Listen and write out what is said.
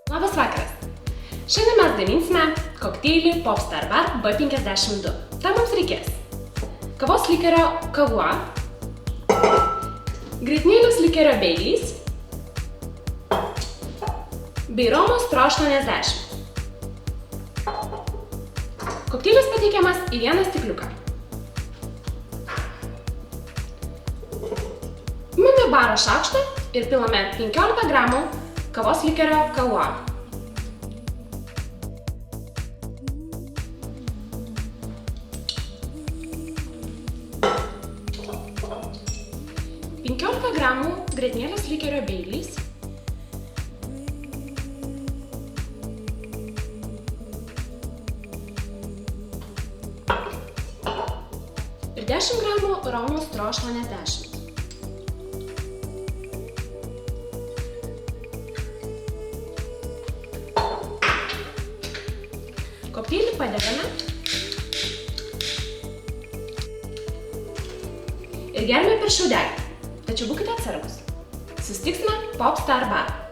Labas vakaras! Šiandien mes gaminsime kokteilį Popstar Bar B52. Tam mums reikės kavos likerio Kahlua, grietinėliaus likerio Baileys bei romos Stro 80. Kokteilis pateikiamas į vieną stikliuką. Imame baro šaukštą ir pilame 15 gramų kavos likerio Kahlua. Gramų grietinėlės likerio Baileys, ir 10 gramų romos Stro 80. Kokteilį padedame ir geriame per šiaudelį. Tačiau būkite atsargūs. Susitiksime Popstar Bar.